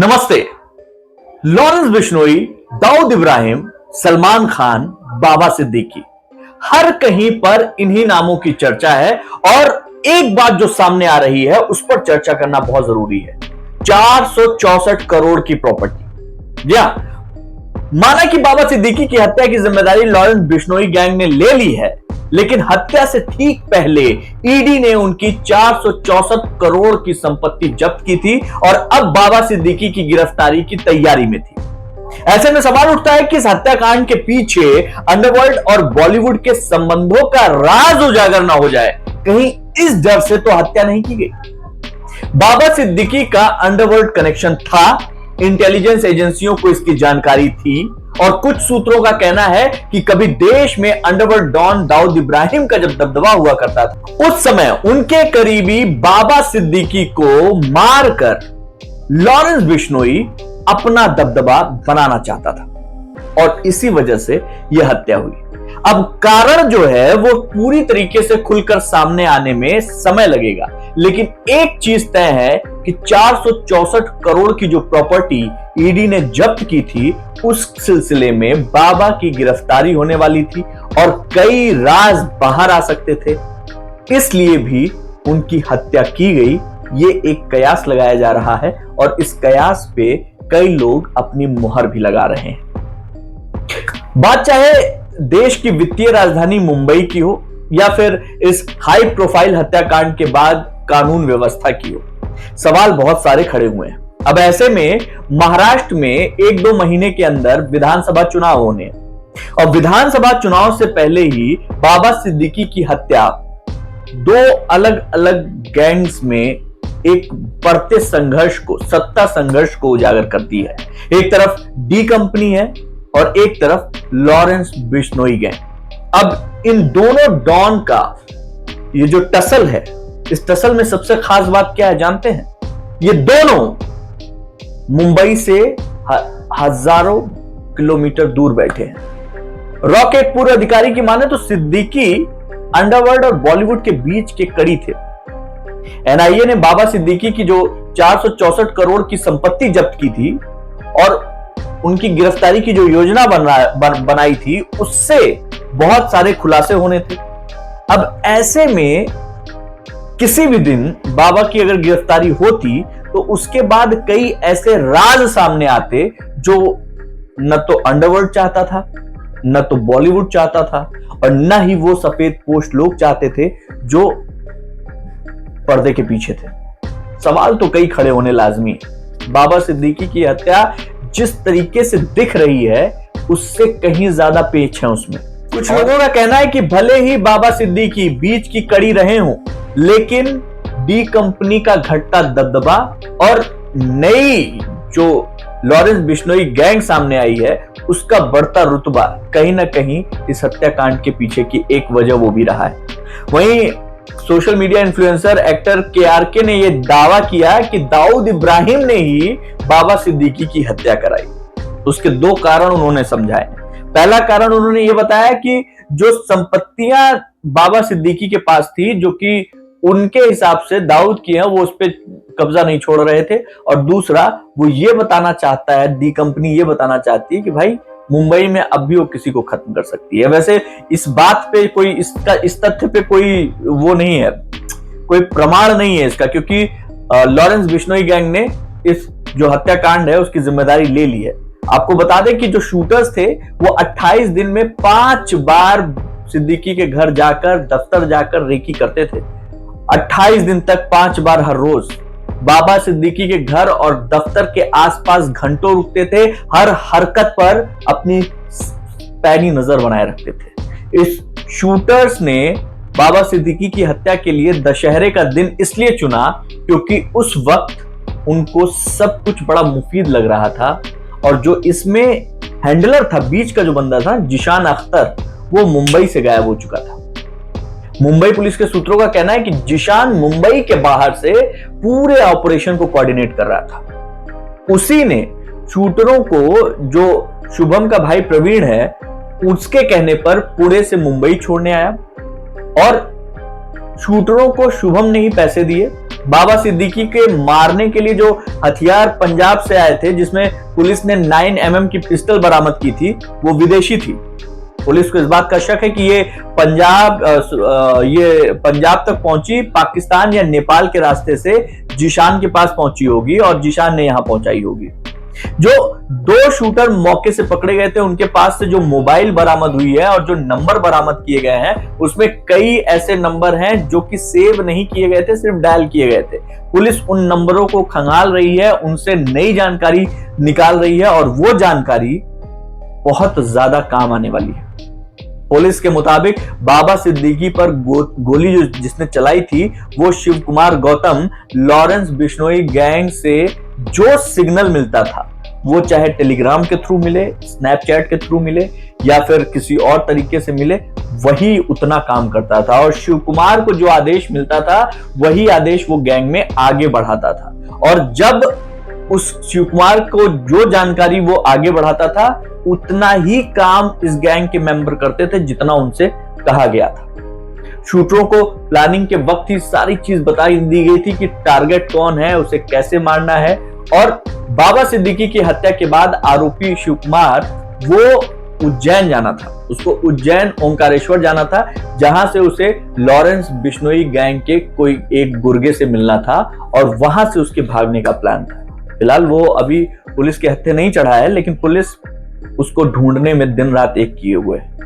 नमस्ते। लॉरेंस बिश्नोई, दाऊद इब्राहिम, सलमान खान, बाबा सिद्दीकी, हर कहीं पर इन्हीं नामों की चर्चा है। और एक बात जो सामने आ रही है उस पर चर्चा करना बहुत जरूरी है। 464 करोड़ की प्रॉपर्टी। माना कि बाबा सिद्दीकी की हत्या की जिम्मेदारी लॉरेंस बिश्नोई गैंग ने ले ली है, लेकिन हत्या से ठीक पहले ईडी ने उनकी 464 करोड़ की संपत्ति जब्त की थी और अब बाबा सिद्दीकी की गिरफ्तारी की तैयारी में थी। ऐसे में सवाल उठता है कि इस हत्याकांड के पीछे अंडरवर्ल्ड और बॉलीवुड के संबंधों का राज उजागर ना हो जाए, कहीं इस डर से तो हत्या नहीं की गई। बाबा सिद्दीकी का अंडरवर्ल्ड कनेक्शन था, इंटेलिजेंस एजेंसियों को इसकी जानकारी थी और कुछ सूत्रों का कहना है कि कभी देश में अंडरवर्ल्ड डॉन दाऊद इब्राहिम का जब दबदबा हुआ करता था, उस समय उनके करीबी बाबा सिद्दीकी को मारकर लॉरेंस बिश्नोई अपना दबदबा बनाना चाहता था और इसी वजह से यह हत्या हुई। अब कारण जो है वो पूरी तरीके से खुलकर सामने आने में समय लगेगा, लेकिन एक चीज तय है कि 464 करोड़ की जो प्रॉपर्टी ईडी ने जब्त की थी, उस सिलसिले में बाबा की गिरफ्तारी होने वाली थी और कई राज बाहर आ सकते थे। इसलिए भी उनकी हत्या की गई, ये एक कयास लगाया जा रहा है और इस कयास पे कई लोग अपनी मुहर भी लगा रहे हैं। बात चाहे देश की वित्तीय राजधानी मुंबई की हो या फिर इस हाई प्रोफाइल हत्याकांड के बाद कानून व्यवस्था की हो, सवाल बहुत सारे खड़े हुए हैं। अब ऐसे में महाराष्ट्र में 1-2 महीने के अंदर विधानसभा चुनाव होने और विधानसभा चुनाव से पहले ही बाबा सिद्दीकी की हत्या 2 अलग अलग गैंग्स में एक बढ़ते संघर्ष को, सत्ता संघर्ष को उजागर करती है। एक तरफ डी कंपनी है और एक तरफ लॉरेंस बिश्नोई गैंग। अब इन दोनों डॉन का ये जो टसल है, इस टसल में सबसे खास बात क्या है जानते हैं? ये दोनों मुंबई से हजारों किलोमीटर दूर बैठे हैं। रॉ के एक पूर्व अधिकारी की माने तो सिद्दीकी अंडरवर्ल्ड और बॉलीवुड के बीच के कड़ी थे। एनआईए ने बाबा सिद्दीकी की जो 464 करोड़ की संपत्ति जब्त की थी और उनकी गिरफ्तारी की जो योजना बनाई थी, उससे बहुत सारे खुलासे होने थे। अब ऐसे में किसी भी दिन बाबा की अगर गिरफ्तारी होती तो उसके बाद कई ऐसे राज सामने आते जो न तो अंडरवर्ल्ड चाहता था, न तो बॉलीवुड चाहता था और न ही वो सफेद पोश लोग चाहते थे जो पर्दे के पीछे थे। सवाल तो कई खड़े होने लाजमी है। बाबा सिद्दीकी की हत्या जिस तरीके से दिख रही है उससे कहीं ज्यादा पेच है उसमें। कुछ लोगों का कहना है कि भले ही बाबा सिद्दीकी बीच की कड़ी रहे हों, लेकिन डी कंपनी का घटता दबदबा और नई जो लॉरेंस बिश्नोई गैंग सामने आई है, उसका बढ़ता रुतबा कहीं ना कहीं इस हत्याकांड के पीछे की एक वजह वो भी रहा है। वहीं social media influencer actor KRK ने यह दावा किया कि दाऊद इब्राहिम ने ही बाबा सिद्दीकी की हत्या कराई। उसके 2 कारण उन्होंने समझाए। पहला कारण उन्होंने यह बताया कि जो संपत्तियां बाबा सिद्दीकी के पास थी, जो कि उनके हिसाब से दाऊद की है, वो उस पर कब्जा नहीं छोड़ रहे थे। और दूसरा, वो ये बताना चाहता है, डी कंपनी ये बताना चाहती है कि भाई मुंबई में अब भी वो किसी को खत्म कर सकती है। वैसे इस बात पे कोई इस तथ्य पे कोई वो नहीं है, कोई प्रमाण नहीं है इसका, क्योंकि लॉरेंस बिश्नोई गैंग ने इस जो हत्याकांड है उसकी जिम्मेदारी ले ली है। आपको बता दें कि जो शूटर्स थे वो 28 दिन में 5 बार सिद्दीकी के घर जाकर, दफ्तर जाकर रेकी करते थे। 28 दिन तक 5 बार हर रोज बाबा सिद्दीकी के घर और दफ्तर के आसपास घंटों रुकते थे, हर हरकत पर अपनी पैनी नजर बनाए रखते थे। इस शूटर्स ने बाबा सिद्दीकी की हत्या के लिए दशहरे का दिन इसलिए चुना क्योंकि उस वक्त उनको सब कुछ बड़ा मुफीद लग रहा था और जो इसमें हैंडलर था, बीच का जो बंदा था जिशान अख्तर, वो मुंबई से गायब हो चुका था। मुंबई पुलिस के सूत्रों का कहना है कि जिशान मुंबई के बाहर से पूरे ऑपरेशन को कोऑर्डिनेट कर रहा था। उसी ने शूटरों को, जो शुभम का भाई प्रवीण है, उसके कहने पर पुणे से मुंबई छोड़ने आया और शूटरों को शुभम ने ही पैसे दिए, बाबा सिद्दीकी के मारने के लिए जो हथियार पंजाब से आए थे, जिसमें पुलिस ने 9mm की पिस्टल बरामद की थी, वो विदेशी थी। पुलिस को इस बात का शक है कि ये पंजाब तक पहुंची पाकिस्तान या नेपाल के रास्ते से जीशान के पास पहुंची होगी और जीशान ने यहां पहुंचाई होगी। जो 2 शूटर मौके से पकड़े गए थे, उनके पास से जो मोबाइल बरामद हुई है और जो नंबर बरामद किए गए हैं, उसमें कई ऐसे नंबर हैं जो कि सेव नहीं किए गए थे, सिर्फ डायल किए गए थे। पुलिस उन नंबरों को खंगाल रही है, उनसे नई जानकारी निकाल रही है और वो जानकारी बहुत ज्यादा काम आने वाली है। पुलिस के मुताबिक बाबा सिद्दीकी पर गोली जिसने चलाई थी, वो शिव कुमार गौतम लॉरेंस बिश्नोई गैंग से जो सिग्नल मिलता था, वो चाहे टेलीग्राम के थ्रू मिले, स्नैपचैट के थ्रू मिले या फिर किसी और तरीके से मिले, वही उतना काम करता था। और शिव कुमार को जो आदेश मिलता था, वही आदेश वो गैंग में आगे बढ़ाता था। और जब उस शिव कुमार को जो जानकारी वो आगे बढ़ाता था, उतना ही काम इस गैंग के मेंबर करते थे जितना उनसे कहा गया था। शूटरों को प्लानिंग के वक्त ही सारी चीज बता दी गई थी कि टारगेट कौन है, उसे कैसे मारना है। और बाबा सिद्दीकी की हत्या के बाद आरोपी शिव कुमार वो उज्जैन जाना था, उसको उज्जैन ओंकारेश्वर जाना था, जहां से उसे लॉरेंस बिश्नोई गैंग के कोई एक गुर्गे से मिलना था और वहां से उसके भागने का प्लान था। फिलहाल वो अभी पुलिस के हत्थे नहीं चढ़ा है, लेकिन पुलिस उसको ढूंढने में दिन रात एक किए हुए है।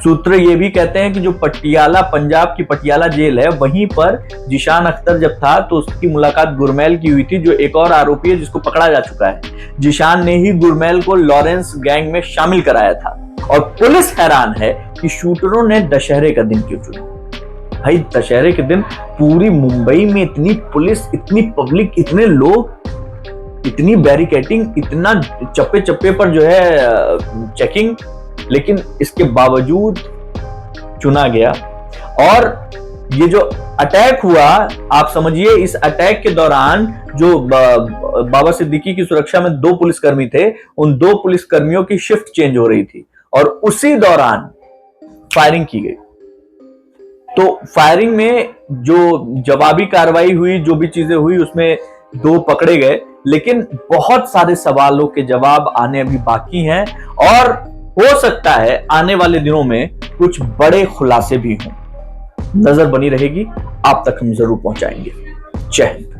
सूत्र ये भी कहते हैं कि जो पटियाला, पंजाब की पटियाला जेल है, वहीं पर जीशान अख्तर जब था तो उसकी मुलाकात गुरमैल की हुई थी, जो एक और आरोपी है जिसको पकड़ा जा चुका है। जीशान ने ही गुरमैल को लॉरेंस गैंग में शामिल कराया था। और पुलिस हैरान है कि शूटरों ने दशहरे का दिन क्यों चुना। भाई, दशहरे के दिन पूरी मुंबई में इतनी पुलिस, इतनी पब्लिक, इतने लोग, इतनी बैरिकेटिंग, इतना चप्पे चप्पे पर जो है चेकिंग, लेकिन इसके बावजूद चुना गया। और ये जो अटैक हुआ, आप समझिए, इस अटैक के दौरान जो बाबा सिद्दीकी की सुरक्षा में 2 पुलिसकर्मी थे, उन 2 पुलिसकर्मियों की शिफ्ट चेंज हो रही थी और उसी दौरान फायरिंग की गई। तो फायरिंग में जो जवाबी कार्रवाई हुई, जो भी चीजें हुई, उसमें 2 पकड़े गए, लेकिन बहुत सारे सवालों के जवाब आने अभी बाकी हैं और हो सकता है आने वाले दिनों में कुछ बड़े खुलासे भी हों। नजर बनी रहेगी, आप तक हम जरूर पहुंचाएंगे। जय हिंद।